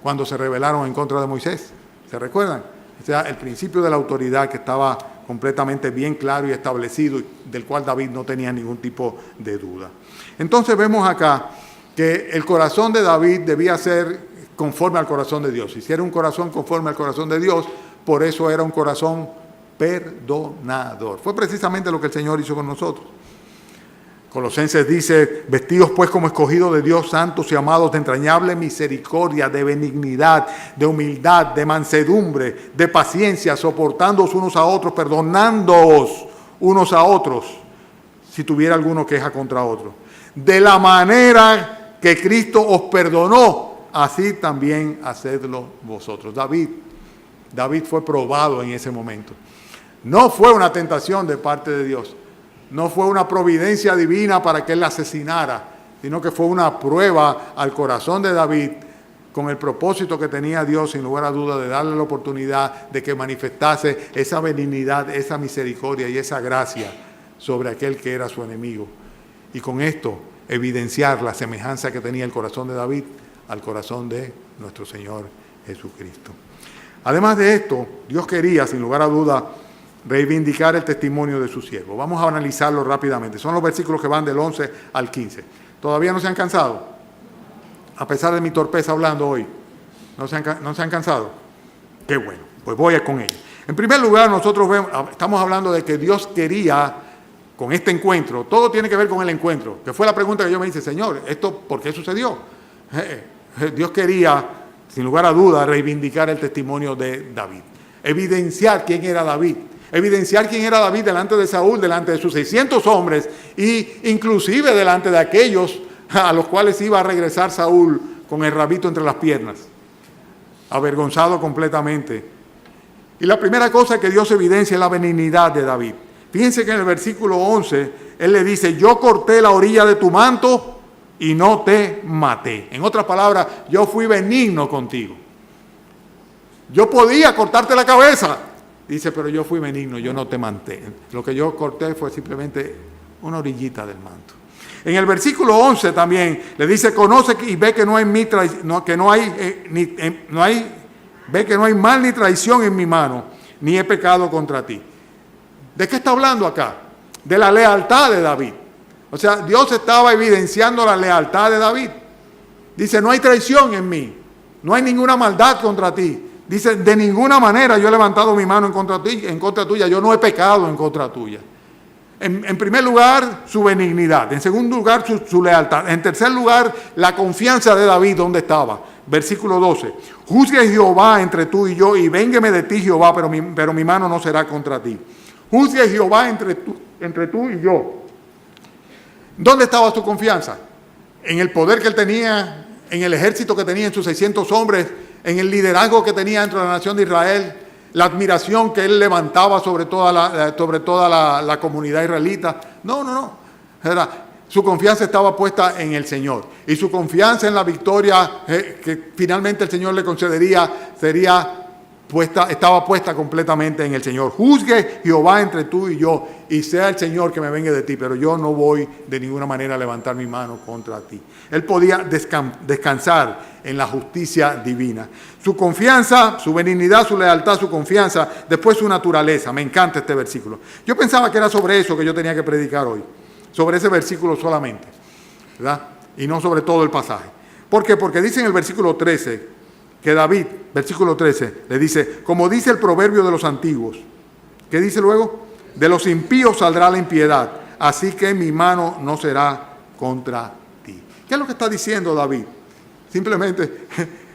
cuando se rebelaron en contra de Moisés, ¿se recuerdan? O sea, el principio de la autoridad que estaba completamente bien claro y establecido, del cual David no tenía ningún tipo de duda. Entonces vemos acá que el corazón de David debía ser conforme al corazón de Dios. Y si era un corazón conforme al corazón de Dios, por eso era un corazón perdonador. Fue precisamente lo que el Señor hizo con nosotros. Colosenses dice, vestidos pues como escogidos de Dios, santos y amados, de entrañable misericordia, de benignidad, de humildad, de mansedumbre, de paciencia, soportándoos unos a otros, perdonándoos unos a otros, si tuviera alguno queja contra otro. De la manera que Cristo os perdonó, así también hacedlo vosotros. David fue probado en ese momento. No fue una tentación de parte de Dios. No fue una providencia divina para que él la asesinara, sino que fue una prueba al corazón de David con el propósito que tenía Dios, sin lugar a duda, de darle la oportunidad de que manifestase esa benignidad, esa misericordia y esa gracia sobre aquel que era su enemigo. Y con esto evidenciar la semejanza que tenía el corazón de David al corazón de nuestro Señor Jesucristo. Además de esto, Dios quería, sin lugar a duda, reivindicar el testimonio de su siervo. Vamos a analizarlo rápidamente. Son los versículos que van del 11 al 15. ¿Todavía no se han cansado? A pesar de mi torpeza hablando hoy. ¿No se han cansado? Qué bueno, pues voy con ello. En primer lugar, nosotros estamos hablando de que Dios quería, con este encuentro, todo tiene que ver con el encuentro, que fue la pregunta que yo me hice, Señor, ¿esto por qué sucedió? Dios quería, sin lugar a dudas, reivindicar el testimonio de David, evidenciar quién era David delante de Saúl, delante de sus 600 hombres, e inclusive delante de aquellos a los cuales iba a regresar Saúl con el rabito entre las piernas, avergonzado completamente. Y la primera cosa que Dios evidencia es la benignidad de David. Fíjense que en el versículo 11, él le dice, yo corté la orilla de tu manto y no te maté. En otras palabras, yo fui benigno contigo. Yo podía cortarte la cabeza. Dice, pero yo fui benigno, yo no te maté. Lo que yo corté fue simplemente una orillita del manto. En el versículo 11 también le dice, conoce y ve que no hay ve que no hay mal ni traición en mi mano, ni he pecado contra ti. ¿De qué está hablando acá? De la lealtad de David. O sea, Dios estaba evidenciando la lealtad de David. Dice, no hay traición en mí, no hay ninguna maldad contra ti. Dice, de ninguna manera yo he levantado mi mano en contra tuya, yo no he pecado en contra tuya. En primer lugar, su benignidad. En segundo lugar, su lealtad. En tercer lugar, la confianza de David, ¿dónde estaba? Versículo 12. Juzgue Jehová entre tú y yo, y véngueme de ti, Jehová, pero mi mano no será contra ti. Juzgue Jehová entre tú y yo. ¿Dónde estaba su confianza? En el poder que él tenía, en el ejército que tenía, en sus 600 hombres, en el liderazgo que tenía dentro de la nación de Israel, la admiración que él levantaba sobre toda la comunidad israelita. No. Su confianza estaba puesta en el Señor. Y su confianza en la victoria que finalmente el Señor le concedería estaba puesta completamente en el Señor. Juzgue Jehová entre tú y yo, y sea el Señor que me vengue de ti, pero yo no voy de ninguna manera a levantar mi mano contra ti. Él podía descansar en la justicia divina. Su confianza, su benignidad, su lealtad, su confianza, después su naturaleza. Me encanta este versículo. Yo pensaba que era sobre eso que yo tenía que predicar hoy, sobre ese versículo solamente, ¿verdad? Y no sobre todo el pasaje. ¿Por qué? Porque dice en el versículo 13 que David, versículo 13, le dice, como dice el proverbio de los antiguos. ¿Qué dice luego? De los impíos saldrá la impiedad, así que mi mano no será contra ti. ¿Qué es lo que está diciendo David? Simplemente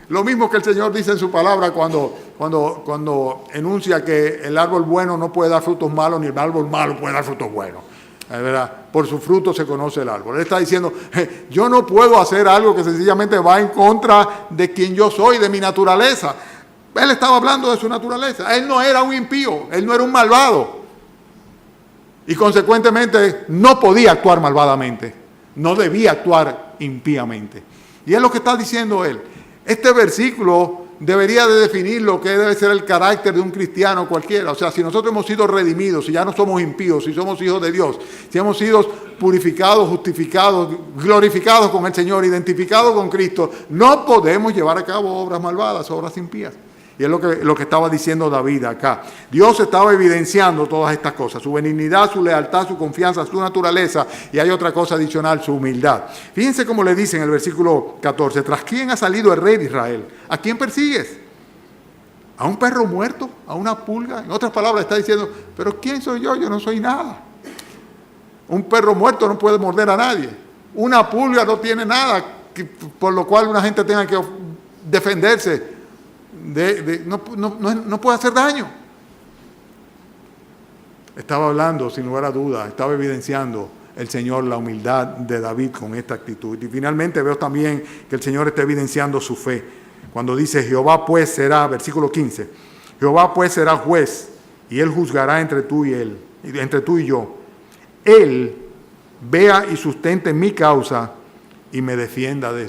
lo mismo que el Señor dice en su palabra cuando enuncia que el árbol bueno no puede dar frutos malos, ni el árbol malo puede dar frutos buenos. ¿Verdad? Por su fruto se conoce el árbol. Él está diciendo, yo no puedo hacer algo que sencillamente va en contra de quien yo soy, de mi naturaleza. Él estaba hablando de su naturaleza. Él no era un impío, él no era un malvado. Y consecuentemente no podía actuar malvadamente, no debía actuar impíamente. Y es lo que está diciendo él. Este versículo debería de definir lo que debe ser el carácter de un cristiano cualquiera. O sea, si nosotros hemos sido redimidos, si ya no somos impíos, si somos hijos de Dios, si hemos sido purificados, justificados, glorificados con el Señor, identificados con Cristo, no podemos llevar a cabo obras malvadas, obras impías. Y es lo que estaba diciendo David acá. Dios estaba evidenciando todas estas cosas, su benignidad, su lealtad, su confianza, su naturaleza, y hay otra cosa adicional, su humildad. Fíjense cómo le dice en el versículo 14, ¿tras quién ha salido el rey de Israel? ¿A quién persigues? ¿A un perro muerto? ¿A una pulga? En otras palabras está diciendo, ¿pero quién soy yo? Yo no soy nada. Un perro muerto no puede morder a nadie. Una pulga no tiene nada por lo cual una gente tenga que defenderse. No puede hacer daño. Estaba hablando, sin lugar a dudas, estaba evidenciando el Señor la humildad de David con esta actitud. Y finalmente veo también que el Señor está evidenciando su fe. Cuando dice, Jehová pues será, versículo 15, Jehová pues será juez, y él juzgará entre tú y yo. Él vea y sustente mi causa y me defienda de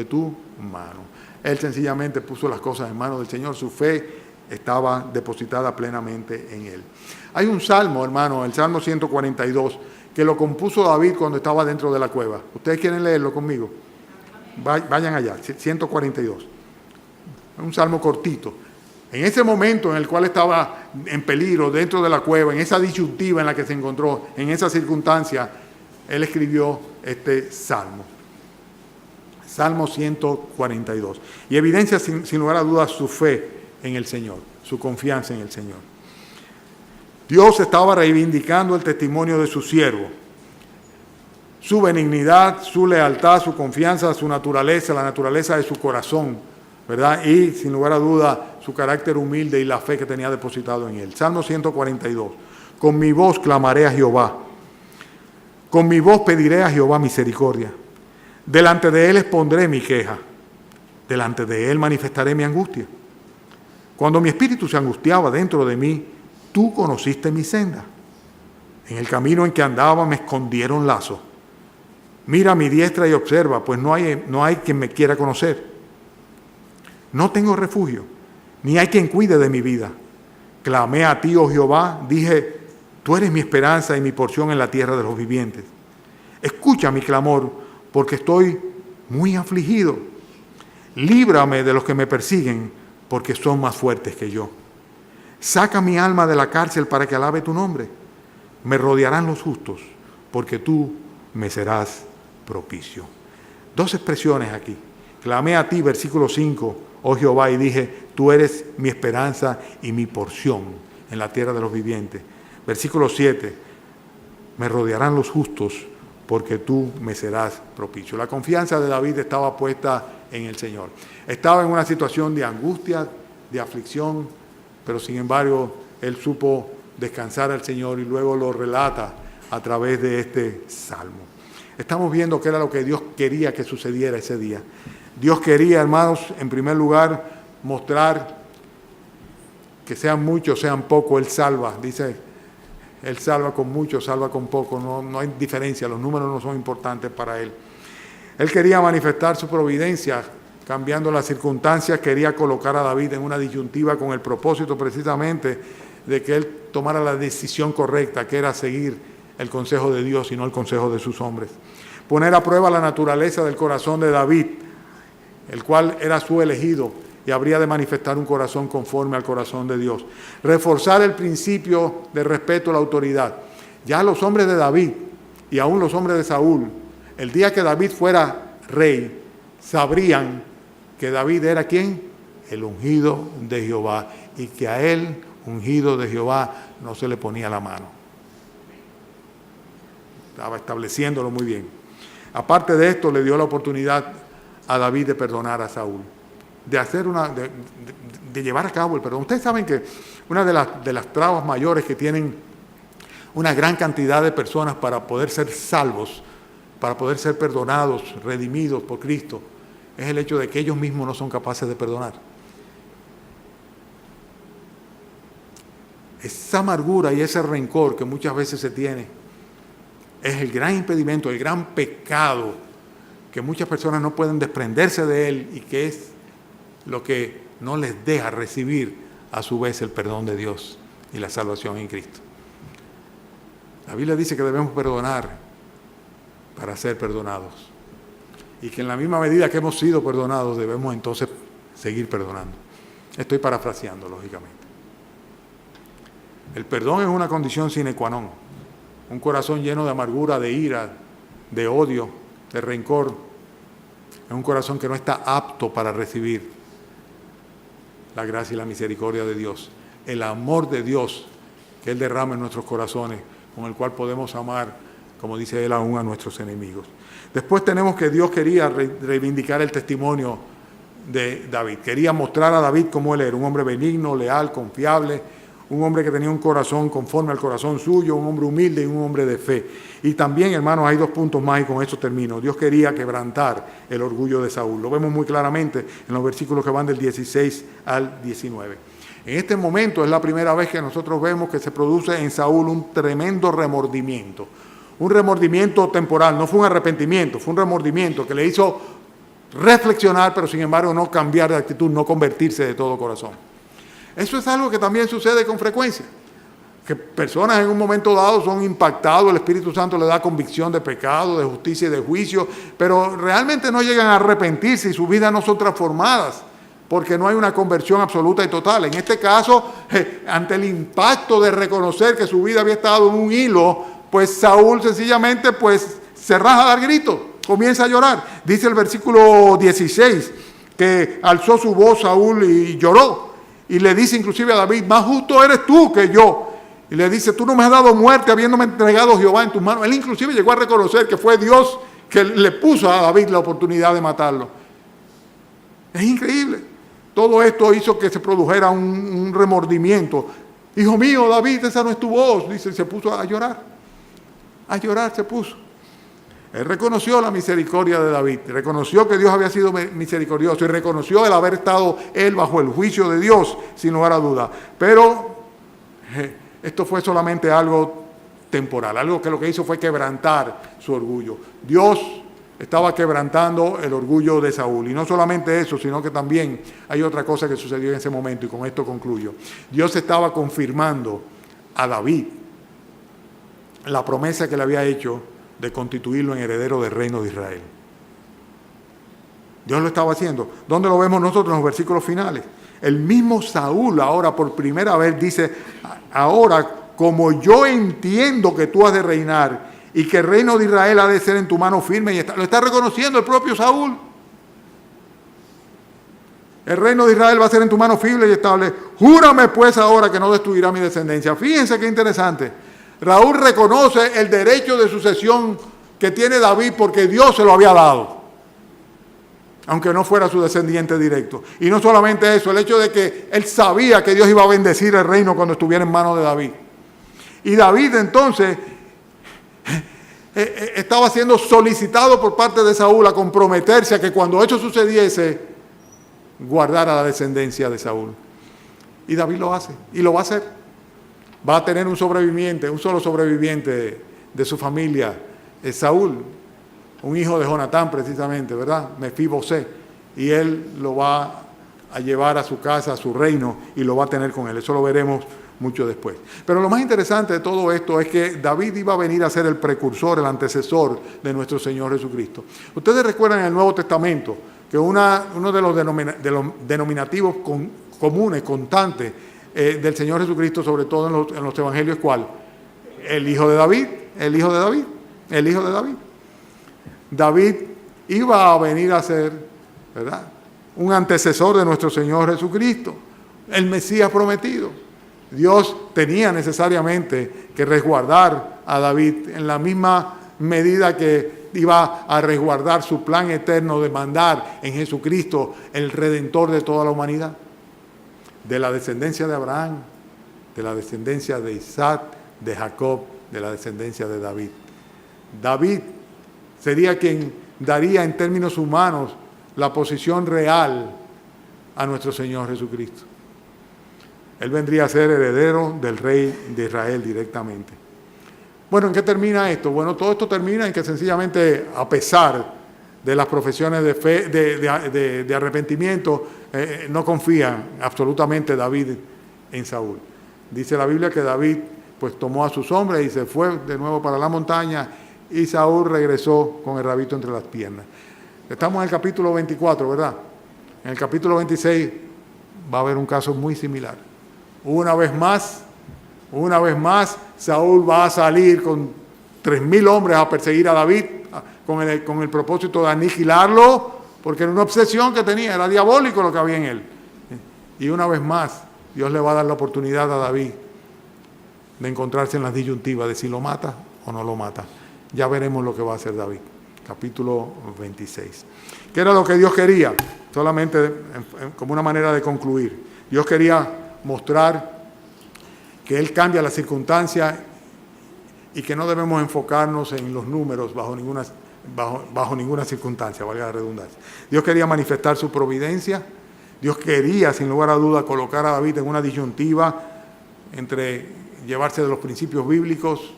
tu mano. Él sencillamente puso las cosas en manos del Señor. Su fe estaba depositada plenamente en él. Hay un salmo, hermano, el Salmo 142, que lo compuso David cuando estaba dentro de la cueva. ¿Ustedes quieren leerlo conmigo? Vayan allá, 142. Es un salmo cortito. En ese momento en el cual estaba en peligro dentro de la cueva, en esa disyuntiva en la que se encontró, en esa circunstancia, él escribió este salmo. Salmo 142. Y evidencia sin lugar a dudas su fe en el Señor, su confianza en el Señor. Dios estaba reivindicando el testimonio de su siervo, su benignidad, su lealtad, su confianza, su naturaleza, la naturaleza de su corazón, ¿verdad? Y sin lugar a duda su carácter humilde y la fe que tenía depositado en él. Salmo 142. Con mi voz clamaré a Jehová. Con mi voz pediré a Jehová misericordia. Delante de él expondré mi queja. Delante de él manifestaré mi angustia. Cuando mi espíritu se angustiaba dentro de mí, tú conociste mi senda. En el camino en que andaba me escondieron lazos. Mira a mi diestra y observa, pues no hay quien me quiera conocer. No tengo refugio, ni hay quien cuide de mi vida. Clamé a ti, oh Jehová, dije, tú eres mi esperanza y mi porción en la tierra de los vivientes. Escucha mi clamor, porque estoy muy afligido. Líbrame de los que me persiguen, porque son más fuertes que yo. Saca mi alma de la cárcel para que alabe tu nombre. Me rodearán los justos, porque tú me serás propicio. Dos expresiones aquí. Clamé a ti, versículo 5, oh Jehová, y dije, tú eres mi esperanza y mi porción en la tierra de los vivientes. Versículo 7, me rodearán los justos, porque tú me serás propicio. La confianza de David estaba puesta en el Señor. Estaba en una situación de angustia, de aflicción, pero sin embargo, él supo descansar al Señor y luego lo relata a través de este salmo. Estamos viendo qué era lo que Dios quería que sucediera ese día. Dios quería, hermanos, en primer lugar, mostrar que sean muchos, sean pocos, Él salva. Dice, Él salva con muchos, salva con pocos. No hay diferencia, los números no son importantes para Él. Él quería manifestar su providencia, cambiando las circunstancias, quería colocar a David en una disyuntiva con el propósito precisamente de que él tomara la decisión correcta, que era seguir el consejo de Dios y no el consejo de sus hombres. Poner a prueba la naturaleza del corazón de David, el cual era su elegido y habría de manifestar un corazón conforme al corazón de Dios. Reforzar el principio de respeto a la autoridad. Ya los hombres de David y aún los hombres de Saúl, el día que David fuera rey, sabrían que David era ¿quién? El ungido de Jehová, y que a él, ungido de Jehová, no se le ponía la mano. Estaba estableciéndolo muy bien. Aparte de esto, le dio la oportunidad a David de perdonar a Saúl, de llevar a cabo el perdón. Ustedes saben que una de las trabas mayores que tienen una gran cantidad de personas para poder ser salvos, para poder ser perdonados, redimidos por Cristo, es el hecho de que ellos mismos no son capaces de perdonar. Esa amargura y ese rencor que muchas veces se tiene es el gran impedimento, el gran pecado que muchas personas no pueden desprenderse de él y que es lo que no les deja recibir a su vez el perdón de Dios y la salvación en Cristo. La Biblia dice que debemos perdonar para ser perdonados y que en la misma medida que hemos sido perdonados debemos entonces seguir perdonando. Estoy parafraseando, lógicamente. El perdón es una condición sine qua non. Un corazón lleno de amargura, de ira, de odio, de rencor, es un corazón que no está apto para recibir la gracia y la misericordia de Dios, el amor de Dios que Él derrama en nuestros corazones, con el cual podemos amar, como dice Él, aún a nuestros enemigos. Después tenemos que Dios quería reivindicar el testimonio de David. Quería mostrar a David cómo él era, un hombre benigno, leal, confiable, un hombre que tenía un corazón conforme al corazón suyo, un hombre humilde y un hombre de fe. Y también, hermanos, hay dos puntos más y con esto termino. Dios quería quebrantar el orgullo de Saúl. Lo vemos muy claramente en los versículos que van del 16 al 19. En este momento es la primera vez que nosotros vemos que se produce en Saúl un tremendo remordimiento. Un remordimiento temporal, no fue un arrepentimiento, fue un remordimiento que le hizo reflexionar, pero sin embargo no cambiar de actitud, no convertirse de todo corazón. Eso es algo que también sucede con frecuencia, que personas en un momento dado son impactados, el Espíritu Santo les da convicción de pecado, de justicia y de juicio, pero realmente no llegan a arrepentirse y sus vidas no son transformadas porque no hay una conversión absoluta y total. En este caso, ante el impacto de reconocer que su vida había estado en un hilo, pues Saúl sencillamente pues se raja a dar gritos, comienza a llorar. Dice el versículo 16 que alzó su voz Saúl y lloró. Y le dice inclusive a David, más justo eres tú que yo. Y le dice, tú no me has dado muerte habiéndome entregado Jehová en tus manos. Él inclusive llegó a reconocer que fue Dios que le puso a David la oportunidad de matarlo. Es increíble. Todo esto hizo que se produjera un remordimiento. Hijo mío, David, esa no es tu voz. Dice, y se puso a llorar. A llorar se puso. Él reconoció la misericordia de David, reconoció que Dios había sido misericordioso y reconoció el haber estado él bajo el juicio de Dios, sin lugar a duda. Pero esto fue solamente algo temporal, algo que lo que hizo fue quebrantar su orgullo. Dios estaba quebrantando el orgullo de Saúl. Y no solamente eso, sino que también hay otra cosa que sucedió en ese momento, y con esto concluyo. Dios estaba confirmando a David la promesa que le había hecho de constituirlo en heredero del reino de Israel. Dios lo estaba haciendo. ¿Dónde lo vemos nosotros? En los versículos finales. El mismo Saúl ahora por primera vez dice, ahora como yo entiendo que tú has de reinar y que el reino de Israel ha de ser en tu mano firme, y lo está reconociendo el propio Saúl. El reino de Israel va a ser en tu mano firme y estable. Júrame pues ahora que no destruirá mi descendencia. Fíjense qué interesante. Saúl reconoce el derecho de sucesión que tiene David porque Dios se lo había dado, aunque no fuera su descendiente directo. Y no solamente eso, el hecho de que él sabía que Dios iba a bendecir el reino cuando estuviera en manos de David. Y David entonces estaba siendo solicitado por parte de Saúl a comprometerse a que cuando eso sucediese, guardara la descendencia de Saúl. Y David lo hace, y lo va a hacer. Va a tener un sobreviviente, un solo sobreviviente de su familia, Saúl, un hijo de Jonatán precisamente, ¿verdad? Mefibosé. Y él lo va a llevar a su casa, a su reino, y lo va a tener con él. Eso lo veremos mucho después. Pero lo más interesante de todo esto es que David iba a venir a ser el precursor, el antecesor de nuestro Señor Jesucristo. Ustedes recuerdan en el Nuevo Testamento que uno de los denominativos comunes, constantes, del Señor Jesucristo, sobre todo en los evangelios, ¿cuál? El hijo de David, el hijo de David, el hijo de David. David iba a venir a ser, ¿verdad?, un antecesor de nuestro Señor Jesucristo, el Mesías prometido. Dios tenía necesariamente que resguardar a David en la misma medida que iba a resguardar su plan eterno de mandar en Jesucristo el Redentor de toda la humanidad. De la descendencia de Abraham, de la descendencia de Isaac, de Jacob, de la descendencia de David. David sería quien daría en términos humanos la posición real a nuestro Señor Jesucristo. Él vendría a ser heredero del rey de Israel directamente. Bueno, ¿en qué termina esto? Bueno, todo esto termina en que sencillamente, a pesar de las profesiones de fe, de arrepentimiento, no confía absolutamente David en Saúl. Dice la Biblia que David pues tomó a sus hombres y se fue de nuevo para la montaña, y Saúl regresó con el rabito entre las piernas. Estamos en el capítulo 24, ¿verdad? En el capítulo 26 va a haber un caso muy similar. Una vez más, Saúl va a salir con 3,000 hombres a perseguir a David con el propósito de aniquilarlo, porque era una obsesión que tenía, era diabólico lo que había en él. Y una vez más, Dios le va a dar la oportunidad a David de encontrarse en las disyuntivas de si lo mata o no lo mata. Ya veremos lo que va a hacer David. Capítulo 26. ¿Qué era lo que Dios quería? Solamente como una manera de concluir. Dios quería mostrar que Él cambia las circunstancias y que no debemos enfocarnos en los números bajo ninguna circunstancia, valga la redundancia. Dios quería manifestar su providencia. Dios quería, sin lugar a duda, colocar a David en una disyuntiva entre llevarse de los principios bíblicos,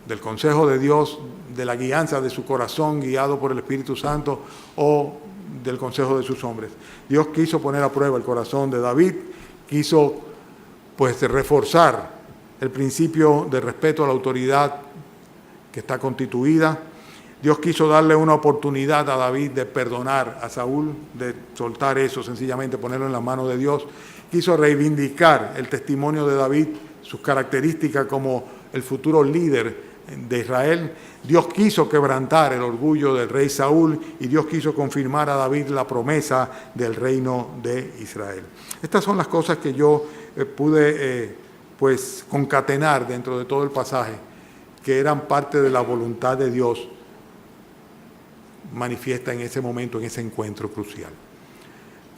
del consejo de Dios, de la guianza de su corazón guiado por el Espíritu Santo, o del consejo de sus hombres. Dios quiso poner a prueba el corazón de David, quiso pues reforzar el principio de respeto a la autoridad que está constituida, Dios quiso darle una oportunidad a David de perdonar a Saúl, de soltar eso, sencillamente ponerlo en las manos de Dios. Quiso reivindicar el testimonio de David, sus características como el futuro líder de Israel. Dios quiso quebrantar el orgullo del rey Saúl y Dios quiso confirmar a David la promesa del reino de Israel. Estas son las cosas que yo pude concatenar dentro de todo el pasaje, que eran parte de la voluntad de Dios manifiesta en ese momento, en ese encuentro crucial.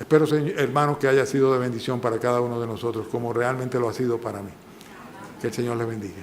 Espero, hermanos, que haya sido de bendición para cada uno de nosotros, como realmente lo ha sido para mí. Que el Señor les bendiga.